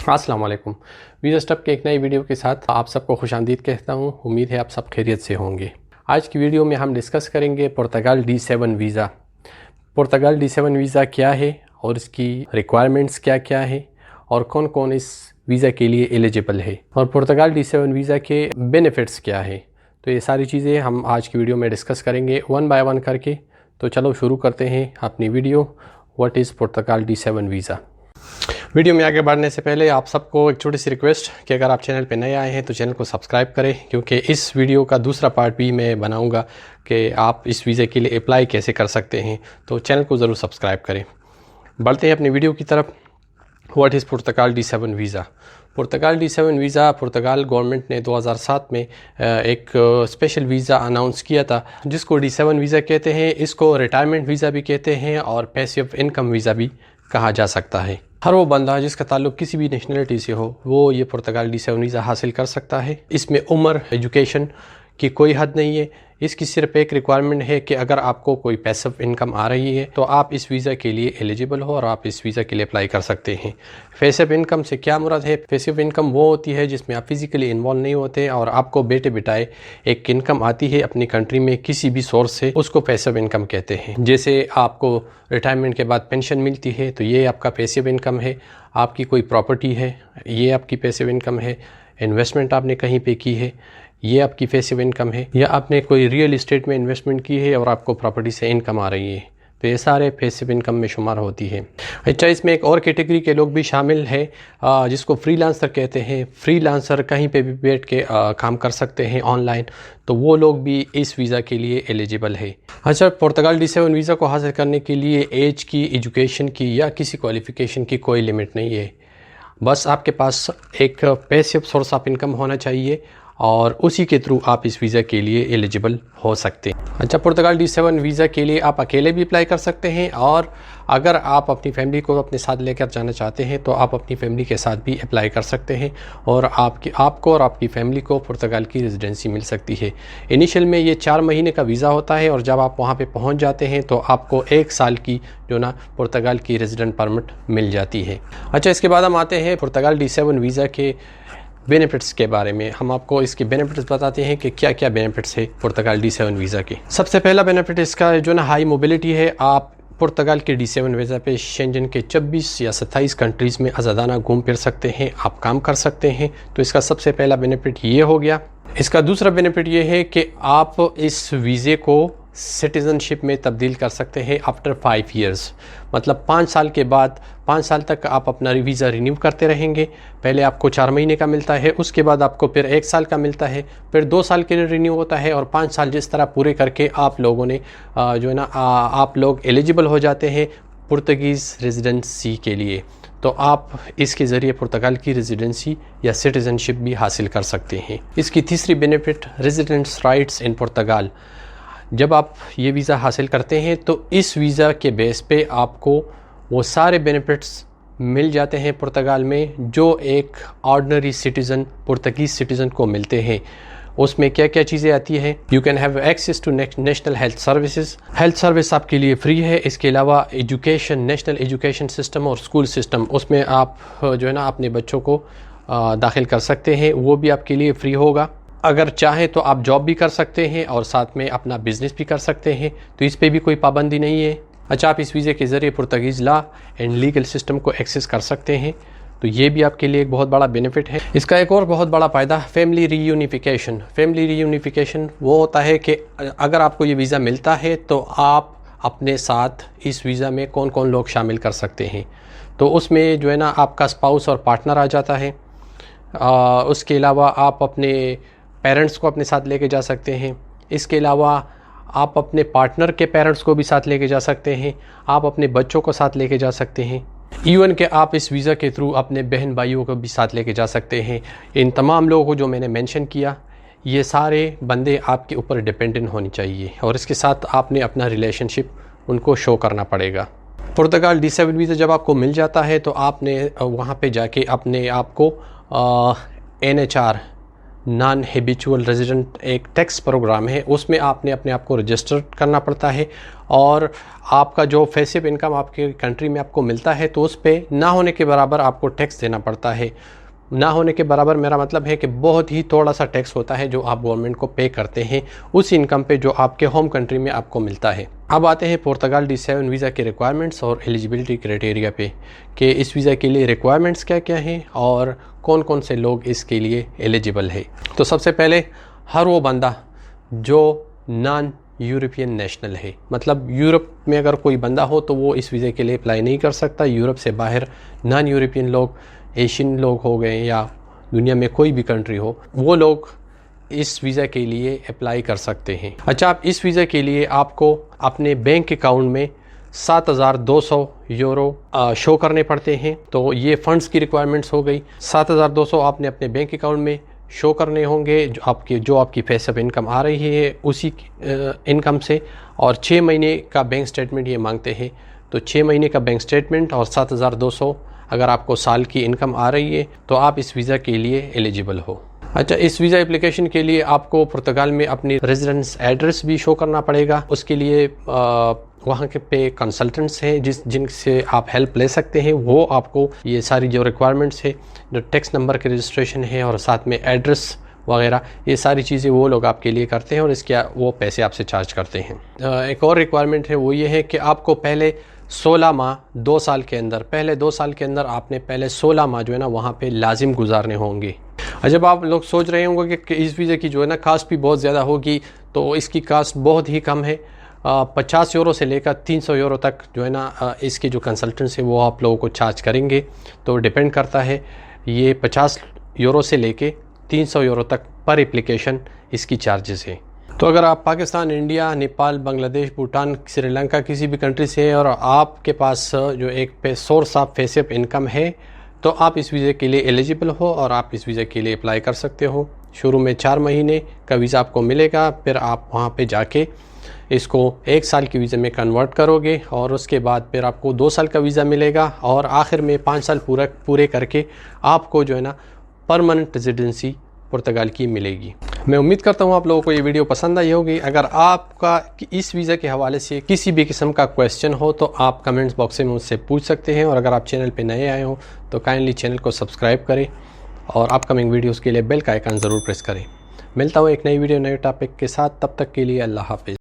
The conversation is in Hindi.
अस्सलाम वालेकुम। वीज़ा स्टॉप के एक नई वीडियो के साथ आप सबको खुशामदीद कहता हूँ। उम्मीद है आप सब खैरियत से होंगे। आज की वीडियो में हम डिस्कस करेंगे पुर्तगाल D7 वीज़ा। पुर्तगाल D7 वीज़ा क्या है और इसकी रिक्वायरमेंट्स क्या क्या है और कौन कौन इस वीज़ा के लिए एलिजिबल है और पुर्तगाल D7 वीज़ा के बेनिफिट्स क्या है। तो ये सारी चीज़ें हम आज की वीडियो में डिस्कस करेंगे वन बाय वन करके। तो चलो शुरू करते हैं अपनी video. What is Portugal D7 visa. Video में आगे बढ़ने से पहले आप सबको एक छोटी सी रिक्वेस्ट कि अगर आप चैनल पे नए आए हैं तो चैनल को सब्सक्राइब करें, क्योंकि इस वीडियो का दूसरा पार्ट भी मैं बनाऊंगा कि आप इस वीज़े के लिए अप्लाई कैसे कर सकते हैं। तो चैनल को ज़रूर सब्सक्राइब करें। बढ़ते हैं अपनी वीडियो की तरफ। What is Portugal D7 visa. Portugal D7 visa Portugal government ने 2007 में एक स्पेशल वीज़ा अनाउंस किया था, जिसको D7 वीज़ा कहते हैं। इसको रिटायरमेंट वीज़ा भी कहते हैं और पैसिव इनकम वीज़ा भी कहा जा सकता है। हर वो बंदा जिसका ताल्लुक किसी भी नेशनलिटी से हो वो ये पुर्तगाल D7 वीज़ा हासिल कर सकता है। इसमें उम्र, एजुकेशन की कोई हद नहीं है। इसकी सिर्फ एक रिक्वायरमेंट है कि अगर आपको कोई पैसिव इनकम आ रही है तो आप इस वीज़ा के लिए एलिजिबल हो और आप इस वीज़ा के लिए अप्लाई कर सकते हैं। पैसिव इनकम से क्या मुराद है? पैसिव इनकम वो होती है जिसमें आप फिज़िकली इन्वॉल्व नहीं होते और आपको बैठे बिठाए एक इनकम आती है अपनी कंट्री में किसी भी सोर्स से, उसको पैसिव इनकम कहते हैं। जैसे आपको रिटायरमेंट के बाद पेंशन मिलती है तो ये आपका पैसिव इनकम है। आपकी कोई प्रॉपर्टी है, ये आपकी पैसिव इनकम है। इन्वेस्टमेंट आपने कहीं पे की है, ये आपकी पैसिव इनकम है। या आपने कोई रियल इस्टेट में इन्वेस्टमेंट की है और आपको प्रॉपर्टी से इनकम आ रही है, तो ये सारे पैसिव इनकम में शुमार होती है। अच्छा, इसमें एक और कैटेगरी के लोग भी शामिल हैं जिसको फ्रीलांसर कहते हैं। फ्रीलांसर कहीं पे भी बैठ के काम कर सकते हैं ऑनलाइन, तो वो लोग भी इस वीज़ा के लिए एलिजिबल है। अच्छा, पुर्तगाल D7 वीज़ा को हासिल करने के लिए एज की, एजुकेशन की या किसी क्वालिफ़िकेशन की कोई लिमिट नहीं है। बस आपके पास एक पैसिव सोर्स ऑफ इनकम होना चाहिए और उसी के थ्रू आप इस वीज़ा के लिए एलिजिबल हो सकते हैं। अच्छा, पुर्तगाल D7 वीज़ा के लिए आप अकेले भी अप्लाई कर सकते हैं और अगर आप अपनी फैमिली को अपने साथ लेकर जाना चाहते हैं तो आप अपनी फैमिली के साथ भी अप्लाई कर सकते हैं और आपको और आपकी फैमिली को पुर्तगाल की रेजिडेंसी मिल सकती है। इनिशियल में ये 4 महीने का वीज़ा होता है और जब आप वहाँ पे पहुँच जाते हैं तो आपको 1 साल की पुर्तगाल की रेजिडेंट परमिट मिल जाती है। अच्छा, इसके बाद हम आते हैं पुर्तगाल D7 वीज़ा के बेनिफिट्स के बारे में। हम आपको इसके बेनिफिट्स बताते हैं कि क्या क्या बेनिफिट्स है पुर्तगाल D7 वीज़ा के। सबसे पहला बेनिफिट इसका हाई मोबिलिटी है। आप पुर्तगाल के D7 वीज़ा पे शेंजन के 26 या 27 कंट्रीज़ में आज़ादाना घूम फिर सकते हैं, आप काम कर सकते हैं। तो इसका सबसे पहला बेनिफिट ये हो गया। इसका दूसरा बेनिफिट ये है कि आप इस वीज़े को सिटीज़नशिप में तब्दील कर सकते हैं आफ्टर 5 ईयर्स। मतलब 5 साल के बाद 5 साल तक आप अपना वीज़ा रिन्यू करते रहेंगे। पहले आपको 4 महीने का मिलता है, उसके बाद आपको फिर 1 साल का मिलता है, फिर 2 साल के लिए रिन्यू होता है और 5 साल जिस तरह पूरे करके आप लोगों ने आप लोग एलिजिबल हो जाते हैं पुर्तगीज़ रेजिडेंसी के लिए। तो आप इसके ज़रिए पुर्तगाल की रेजिडेंसी या सिटीज़नशिप भी हासिल कर सकते हैं। इसकी तीसरी बेनिफिट रेजिडेंट्स राइट्स इन पुर्तगाल। जब आप ये वीज़ा हासिल करते हैं तो इस वीज़ा के बेस पे आपको वो सारे बेनिफिट्स मिल जाते हैं पुर्तगाल में जो एक ऑर्डिनरी सिटीज़न, पुर्तगीज़ सिटीज़न को मिलते हैं। उसमें क्या क्या चीज़ें आती हैं? You can have access to national health services. Health service आपके लिए फ्री है। इसके अलावा एजुकेशन, नेशनल एजुकेशन सिस्टम और स्कूल सिस्टम, उसमें आप अपने बच्चों को दाखिल कर सकते हैं, वो भी आपके लिए फ्री होगा। अगर चाहें तो आप जॉब भी कर सकते हैं और साथ में अपना बिज़नेस भी कर सकते हैं, तो इस पे भी कोई पाबंदी नहीं है। अच्छा, आप इस वीज़े के ज़रिए Portuguese law and legal system को एक्सेस कर सकते हैं, तो ये भी आपके लिए एक बहुत बड़ा बेनिफिट है। इसका एक और बहुत बड़ा फ़ायदा फैमिली रीयूनिफिकेशन। फैमिली रीयूनिफिकेशन वो होता है कि अगर आपको ये वीज़ा मिलता है तो आप अपने साथ इस वीज़ा में कौन कौन लोग शामिल कर सकते हैं। तो उसमें आपका स्पाउस और पार्टनर आ जाता है। उसके अलावा आप अपने पेरेंट्स को अपने साथ लेके जा सकते हैं। इसके अलावा आप अपने पार्टनर के पेरेंट्स को भी साथ लेके जा सकते हैं। आप अपने बच्चों को साथ लेके जा सकते हैं। इवन कि आप इस वीज़ा के थ्रू अपने बहन भाइयों को भी साथ लेके जा सकते हैं। इन तमाम लोगों को जो मैंने मेंशन किया, ये सारे बंदे आपके ऊपर डिपेंडेंट होनी चाहिए और इसके साथ आपने अपना रिलेशनशिप उनको शो करना पड़ेगा। पुर्तगाल D7 वीज़ा जब आपको मिल जाता है तो आपने वहाँ पे जाके अपने आप को NHR नॉन हैबिचुअल रेजिडेंट एक टैक्स प्रोग्राम है, उसमें आपने अपने आप को रजिस्टर करना पड़ता है और आपका जो पैसिव इनकम आपके कंट्री में आपको मिलता है तो उस पे ना होने के बराबर आपको टैक्स देना पड़ता है। ना होने के बराबर मेरा मतलब है कि बहुत ही थोड़ा सा टैक्स होता है जो आप गवर्नमेंट को पे करते हैं उस इनकम पे जो आपके होम कंट्री में आपको मिलता है। अब आते हैं पुर्तगाल D7 वीज़ा के रिक्वायरमेंट्स और एलिजिबिलिटी क्राइटेरिया पे कि इस वीज़ा के लिए रिक्वायरमेंट्स क्या क्या हैं और कौन कौन से लोग इसके लिए एलिजिबल है। तो सबसे पहले हर वो बंदा जो नॉन यूरोपियन नेशनल है, मतलब यूरोप में अगर कोई बंदा हो तो वो इस वीज़े के लिए अप्लाई नहीं कर सकता। यूरोप से बाहर नॉन यूरोपियन लोग, एशियन लोग हो गए या दुनिया में कोई भी कंट्री हो, वो लोग इस वीज़ा के लिए अप्लाई कर सकते हैं। अच्छा, आप इस वीज़ा के लिए आपको अपने बैंक अकाउंट में 7,200 यूरो शो करने पड़ते हैं। तो ये फ़ंड्स की रिक्वायरमेंट्स हो गई। 7,200 आपने अपने बैंक अकाउंट में शो करने होंगे जो आपकी पैसिव इनकम आ रही है उसी इनकम से, और 6 महीने का बैंक स्टेटमेंट ये मांगते हैं। तो 6 महीने का बैंक स्टेटमेंट और 7,200 अगर आपको साल की इनकम आ रही है तो आप इस वीज़ा के लिए एलिजिबल हो। अच्छा, इस वीज़ा एप्लीकेशन के लिए आपको पुर्तगाल में अपनी रेजिडेंस एड्रेस भी शो करना पड़ेगा। उसके लिए वहाँ के पे कंसल्टेंट्स हैं जिनसे आप हेल्प ले सकते हैं। वो आपको ये सारी जो रिक्वायरमेंट्स है, जो टैक्स नंबर के रजिस्ट्रेशन है और साथ में एड्रेस वगैरह, ये सारी चीज़ें वो लोग आपके लिए करते हैं और इसके वो पैसे आपसे चार्ज करते हैं। एक और रिक्वायरमेंट है, वो ये है कि आपको पहले 16 माह 2 साल के अंदर, पहले 2 साल के अंदर आपने पहले 16 माह जो है ना वहाँ पे लाजिम गुजारने होंगे। जब आप लोग सोच रहे होंगे कि इस वीज़े की जो है ना कास्ट भी बहुत ज़्यादा होगी, तो इसकी कास्ट बहुत ही कम है। 50 यूरो से लेकर 300 यूरो तक जो है ना इसके जो कंसल्टेंट्स हैं वो आप लोगों को चार्ज करेंगे। तो डिपेंड करता है, ये 50 यूरो से लेके 300 यूरो तक पर एप्लीकेशन इसकी चार्जेस हैं। तो अगर आप पाकिस्तान, इंडिया, नेपाल, बांग्लादेश, भूटान, श्रीलंका किसी भी कंट्री से हैं और आपके पास जो एक सोर्स ऑफ पैसिव इनकम है तो आप इस वीज़े के लिए एलिजिबल हो और आप इस वीज़े के लिए अप्लाई कर सकते हो। शुरू में 4 महीने का वीज़ा आपको मिलेगा, फिर आप वहाँ पे जाके इसको 1 साल के वीज़े में कन्वर्ट करोगे और उसके बाद फिर आपको 2 साल का वीज़ा मिलेगा और आखिर में 5 साल पूरे करके आपको जो है ना परमानेंट रेजिडेंसी पुर्तगाल की मिलेगी। मैं उम्मीद करता हूँ आप लोगों को ये वीडियो पसंद आई होगी। अगर आपका इस वीज़ा के हवाले से किसी भी किस्म का क्वेश्चन हो तो आप कमेंट्स बॉक्स में मुझसे पूछ सकते हैं, और अगर आप चैनल पे नए आए हो तो काइंडली चैनल को सब्सक्राइब करें और अपकमिंग वीडियोज़ के लिए बेल का आइकन ज़रूर प्रेस करें। मिलता हूँ एक नई वीडियो नए टॉपिक के साथ, तब तक के लिए अल्लाह हाफिज़।